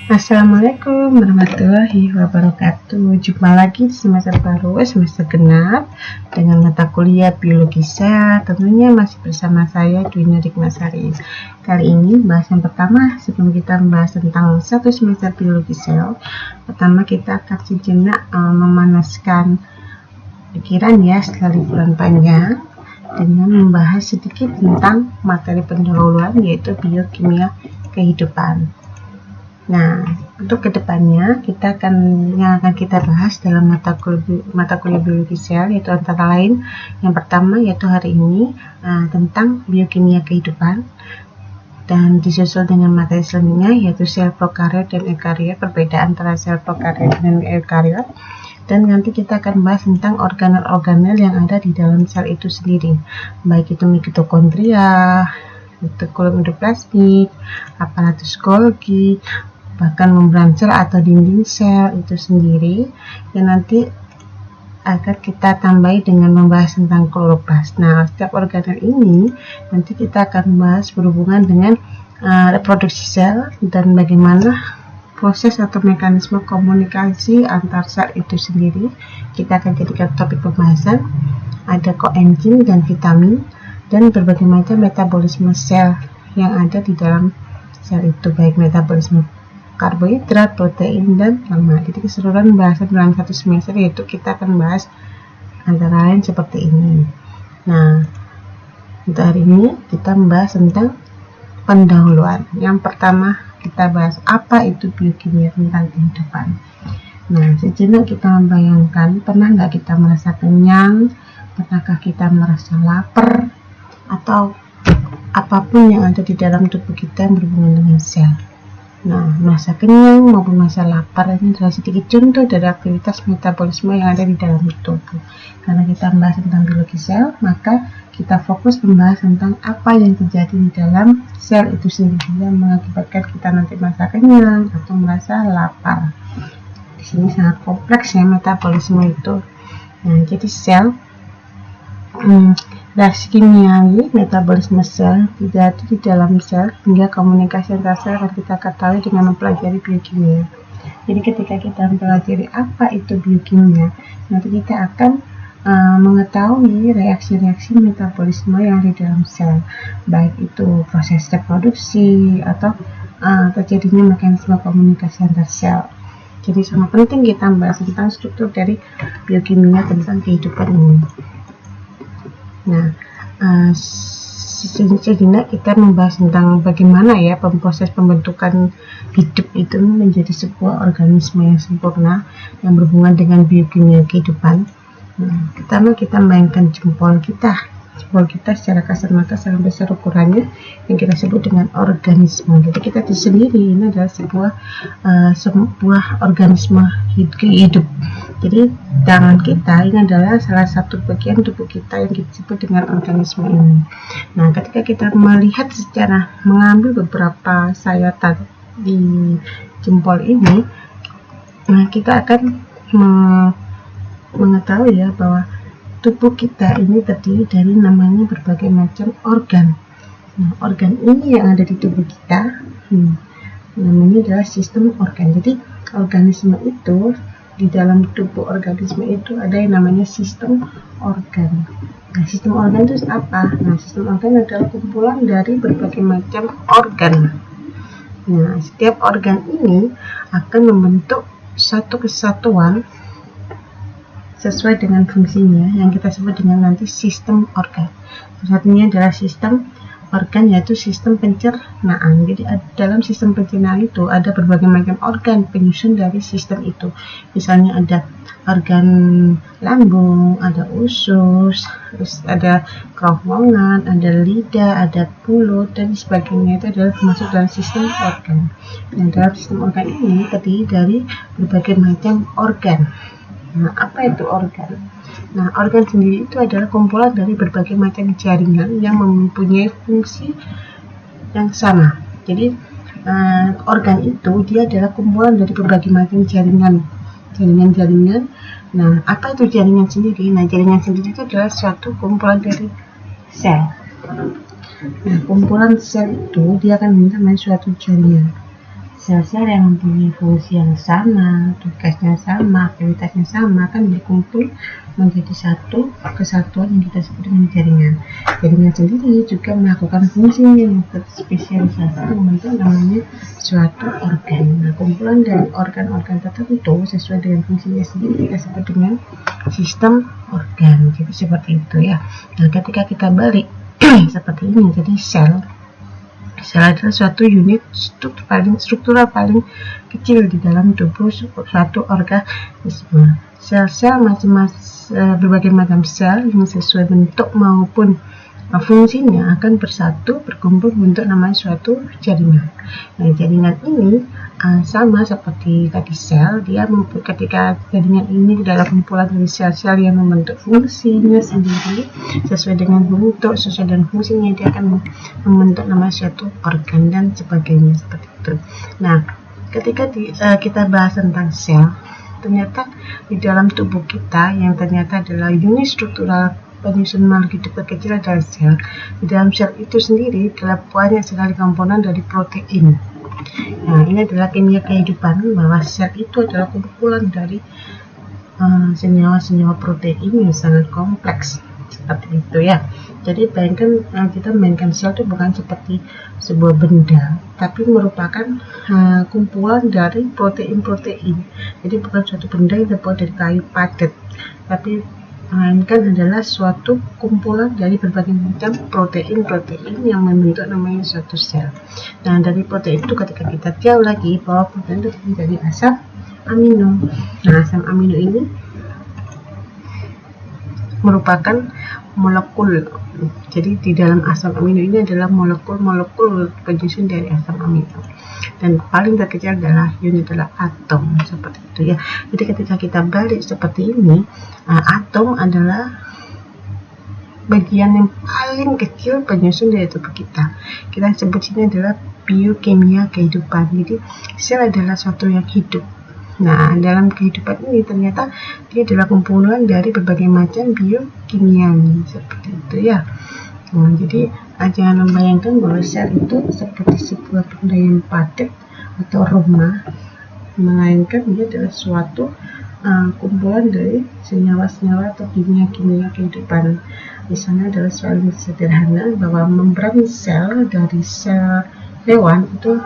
Assalamualaikum warahmatullahi wabarakatuh. Jumpa lagi di semester baru, semester genap dengan mata kuliah biologi sel. Tentunya masih bersama saya Dwina Dikmasari. Kali ini bahasan pertama sebelum kita membahas tentang satu semester biologi sel. Pertama kita akan sejenak memanaskan pikiran ya setelah liburan panjang dengan membahas sedikit tentang materi pendahuluan yaitu biokimia kehidupan. Nah, untuk kedepannya yang akan kita bahas dalam mata kuliah biologi sel yaitu antara lain yang pertama yaitu hari ini tentang biokimia kehidupan, dan disusul dengan materi selanjutnya yaitu sel prokariot dan eukariot, perbedaan antara sel prokariot dan eukariot, dan nanti kita akan bahas tentang organel-organel yang ada di dalam sel itu sendiri, baik itu mitokondria, retikulum endoplasmik, aparatus Golgi, bahkan membran sel atau dinding sel itu sendiri, yang nanti akan kita tambahi dengan membahas tentang kloroplast. Nah, setiap organel ini nanti kita akan bahas berhubungan dengan reproduksi sel dan bagaimana proses atau mekanisme komunikasi antar sel itu sendiri. Kita akan jadikan topik pembahasan, ada koenzim dan vitamin, dan berbagai macam metabolisme sel yang ada di dalam sel itu, baik metabolisme karbohidrat, protein, dan lemak. Jadi keseluruhan bahasan dalam satu semester yaitu kita akan bahas antara lain seperti ini. Nah, untuk hari ini kita membahas tentang pendahuluan. Yang pertama kita bahas apa itu biokimia tentang kehidupan. Nah, sejenak kita membayangkan, pernah nggak kita merasa kenyang? Pernahkah kita merasa lapar? Atau apapun yang ada di dalam tubuh kita yang berhubungan dengan sel. Nah, masa kenyang maupun masa lapar ini adalah sedikit contoh dari aktivitas metabolisme yang ada di dalam tubuh. Karena kita membahas tentang biologi sel, maka kita fokus membahas tentang apa yang terjadi di dalam sel itu sendiri yang mengakibatkan kita nanti merasa kenyang atau merasa lapar. Di sini sangat kompleks ya metabolisme itu. Nah, jadi sel reaksi kimiawi metabolisme sel tidak ada di dalam sel hingga komunikasi antar sel akan kita ketahui dengan mempelajari biokimia. Jadi ketika kita mempelajari apa itu biokimia, nanti kita akan mengetahui reaksi-reaksi metabolisme yang ada di dalam sel, baik itu proses reproduksi atau terjadinya mekanisme komunikasi antar sel. Jadi sangat penting kita membahas tentang struktur dari biokimia tentang kehidupan ini. Nah, sejenak kita membahas tentang bagaimana ya proses pembentukan hidup itu menjadi sebuah organisme yang sempurna yang berhubungan dengan biokimia kehidupan. Nah, pertama kita membayangkan jempol kita secara kasat mata sangat besar ukurannya yang kita sebut dengan organisme. Jadi kita di sendiri ini adalah sebuah organisme hidup. Jadi tangan kita ini adalah salah satu bagian tubuh kita yang kita sebut dengan organisme ini. Nah, ketika kita melihat mengambil beberapa sayatan di jempol ini, nah kita akan mengetahui ya bahwa tubuh kita ini terdiri dari namanya berbagai macam organ. Nah, organ ini yang ada di tubuh kita namanya adalah sistem organ. Jadi organisme itu, di dalam tubuh organisme itu ada yang namanya sistem organ. Nah, sistem organ itu apa? Nah, sistem organ adalah kumpulan dari berbagai macam organ. Nah, setiap organ ini akan membentuk satu kesatuan sesuai dengan fungsinya yang kita sebut dengan nanti sistem organ. Satunya adalah sistem organ yaitu sistem pencernaan. Jadi dalam sistem pencernaan itu ada berbagai macam organ penyusun dari sistem itu. Misalnya ada organ lambung, ada usus, terus ada kerongkongan, ada lidah, ada mulut, dan sebagainya. Itu adalah termasuk dalam sistem organ. Dan dalam sistem organ ini terdiri dari berbagai macam organ. Nah, apa itu organ? Nah, organ sendiri itu adalah kumpulan dari berbagai macam jaringan yang mempunyai fungsi yang sama. Jadi, organ itu dia adalah kumpulan dari berbagai macam jaringan. Nah, apa itu jaringan sendiri? Nah, jaringan sendiri itu adalah suatu kumpulan dari sel. Nah, kumpulan sel itu dia akan menjadi suatu jaringan. sel-sel yang mempunyai fungsi yang sama, tugasnya sama, aktivitasnya sama, akan berkumpul menjadi satu kesatuan yang kita sebut dengan jaringan. Jaringan sendiri juga melakukan fungsinya yang terspesialisasi membentuk namanya suatu organ. Nah, kumpulan dari organ-organ tertentu sesuai dengan fungsinya sendiri kita sebut dengan sistem organ. Jadi seperti itu ya. Nah, ketika kita balik seperti ini, jadi sel adalah suatu unit struktural paling kecil di dalam tubuh suatu organisme. Sel-sel berbagai macam sel yang sesuai bentuk maupun fungsinya akan bersatu berkumpul untuk namanya suatu jaringan. Nah, jaringan ini sama seperti tadi sel, dia ketika jaringan ini adalah kumpulan dari sel-sel yang membentuk fungsinya sendiri sesuai dengan bentuk, sesuai dengan fungsinya, dia akan membentuk namanya suatu organ dan sebagainya seperti itu. Nah, ketika kita bahas tentang sel, ternyata di dalam tubuh kita yang ternyata adalah unit struktural penyusun makhluk hidup terkecil adalah sel. Di dalam sel itu sendiri adalah banyak sekali komponen dari protein. Nah, ini adalah kimia kehidupan bahwa sel itu adalah kumpulan dari senyawa-senyawa protein yang sangat kompleks seperti itu ya. Jadi bayangkan kita mainkan sel itu bukan seperti sebuah benda, tapi merupakan kumpulan dari protein-protein. Jadi bukan suatu benda yang terbuat dari kayu padat, tapi melainkan adalah suatu kumpulan dari berbagai macam protein-protein yang membentuk namanya suatu sel. Nah, dari protein itu ketika kita jauh lagi bahwa protein itu menjadi asam amino. Nah, asam amino ini merupakan molekul. Jadi di dalam asam amino ini adalah molekul-molekul penyusun dari asam amino. Dan paling terkecil adalah unit adalah atom seperti itu ya. Jadi ketika kita balik seperti ini, atom adalah bagian yang paling kecil penyusun dari tubuh kita. Kita sebut sini adalah biokimia kehidupan. Jadi sel adalah suatu yang hidup. Nah, dalam kehidupan ini ternyata dia adalah kumpulan dari berbagai macam biokimia seperti itu ya. Nah, jadi jangan membayangkan bahwa sel itu seperti sebuah benda yang padat atau rumah, melainkan dia adalah suatu kumpulan dari senyawa-senyawa atau kimia-kimia kehidupan. Di sana adalah soal sederhana bahwa membran sel dari sel hewan itu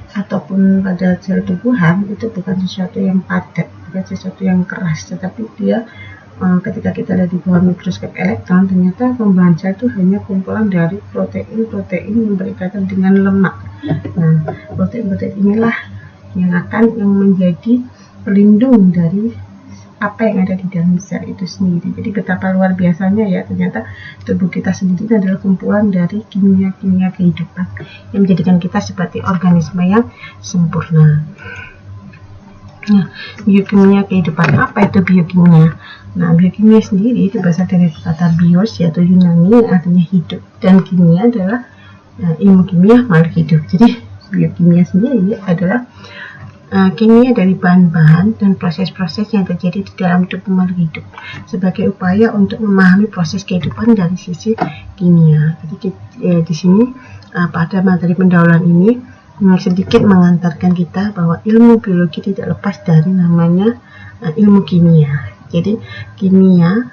ataupun pada sel tubuhan itu bukan sesuatu yang padat, bukan sesuatu yang keras, tetapi dia ketika kita lihat di bawah mikroskop elektron, ternyata pembahan sel itu hanya kumpulan dari protein-protein yang berikatan dengan lemak. Nah, protein-protein inilah yang menjadi pelindung dari apa yang ada di dalam sel itu sendiri. Jadi betapa luar biasanya ya, ternyata tubuh kita sendiri adalah kumpulan dari kimia-kimia kehidupan yang menjadikan kita seperti organisme yang sempurna. Nah, biokimia kehidupan, apa itu biokimia? Nah, biokimia sendiri itu berasal dari kata bios, yaitu Yunani yang artinya hidup, dan kimia adalah ilmu kimia makhluk hidup. Jadi biokimia sendiri adalah kimia dari bahan-bahan dan proses-proses yang terjadi di dalam tubuh makhluk hidup sebagai upaya untuk memahami proses kehidupan dari sisi kimia. Jadi di sini pada materi pendahuluan ini sedikit mengantarkan kita bahwa ilmu biologi tidak lepas dari namanya ilmu kimia. Jadi kimia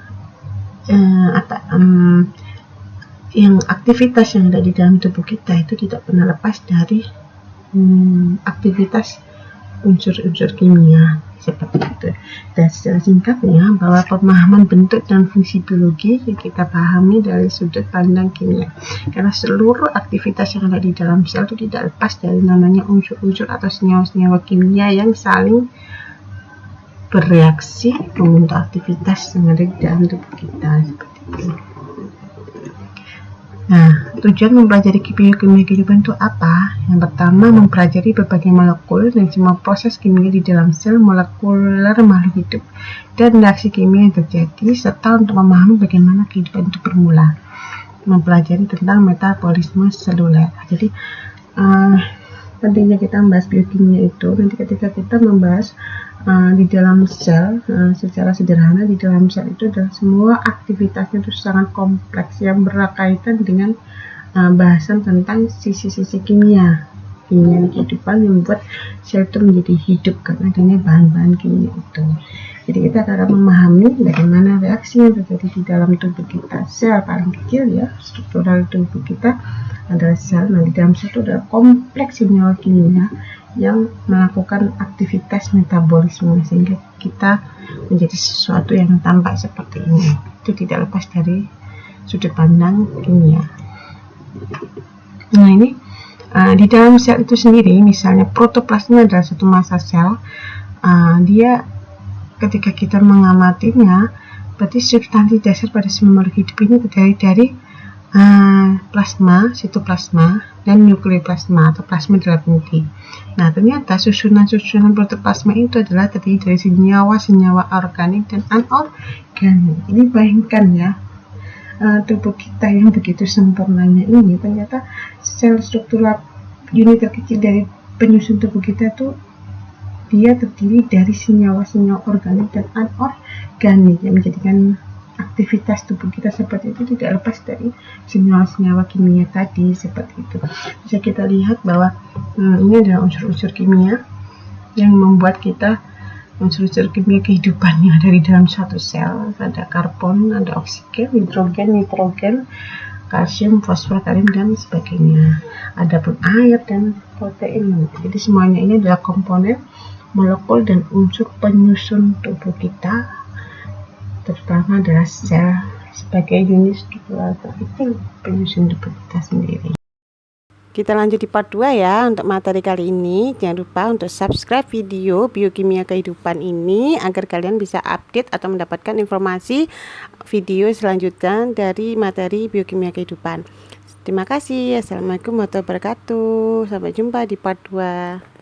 yang aktivitas yang ada di dalam tubuh kita itu tidak pernah lepas dari aktivitas unsur-unsur kimia seperti itu. Dan secara singkatnya bahwa pemahaman bentuk dan fungsi biologi yang kita pahami dari sudut pandang kimia, karena seluruh aktivitas yang ada di dalam sel itu tidak lepas dari namanya unsur-unsur atau senyawa-senyawa kimia yang saling bereaksi membentuk aktivitas yang ada di dalam tubuh kita seperti itu. Nah, tujuan mempelajari biokimia kehidupan itu apa? Yang pertama, mempelajari berbagai molekul dan semua proses kimia di dalam sel molekuler makhluk hidup dan reaksi kimia yang terjadi, serta untuk memahami bagaimana kehidupan itu bermula. Mempelajari tentang metabolisme seluler. Jadi, pentingnya kita membahas biokimia itu nanti ketika kita membahas di dalam sel, secara sederhana di dalam sel itu adalah semua aktivitasnya itu sangat kompleks yang berkaitan dengan bahasan tentang sisi-sisi kimia kimia kehidupan yang membuat sel itu menjadi hidup karena adanya bahan-bahan kimia itu. Jadi kita akan memahami bagaimana reaksi yang terjadi di dalam tubuh kita. Sel paling kecil ya, struktural tubuh kita adalah sel. Nah, di dalam sel itu ada kompleks senyawa kimia yang melakukan aktivitas metabolisme sehingga kita menjadi sesuatu yang tampak seperti ini. Itu tidak lepas dari sudut pandang kimia. Nah, ini di dalam sel itu sendiri, misalnya protoplasma adalah satu massa sel. Dia ketika kita mengamatinya, berarti substansi dasar pada semua makhluk hidup ini terdiri dari plasma, sitoplasma, dan nukleoplasma atau plasma dalam inti. Nah, ternyata susunan-susunan protoplasma itu adalah terdiri dari senyawa-senyawa organik dan anorganik. Ini bayangkan ya, tubuh kita yang begitu sempurnanya ini, ternyata sel struktural unit terkecil dari penyusun tubuh kita tuh dia terdiri dari senyawa-senyawa organik dan anorganik yang menjadikan aktivitas tubuh kita seperti itu tidak lepas dari senyawa-senyawa kimia tadi seperti itu. Bisa kita lihat bahwa ini adalah unsur-unsur kimia yang membuat kita unsur-unsur kimia kehidupan yang ada di dalam suatu sel. Ada karbon, ada oksigen, hidrogen, nitrogen, kalsium, fosfor, kalium, dan sebagainya. Adapun air dan protein. Jadi semuanya ini adalah komponen molekul dan unsur penyusun tubuh kita, terutama adalah sel sebagai unit struktural terkecil penyusun tubuh kita sendiri. Kita lanjut di part 2 ya. Untuk materi kali ini jangan lupa untuk subscribe video biokimia kehidupan ini agar kalian bisa update atau mendapatkan informasi video selanjutnya dari materi biokimia kehidupan. Terima kasih. Assalamualaikum warahmatullahi wabarakatuh. Sampai jumpa di part 2.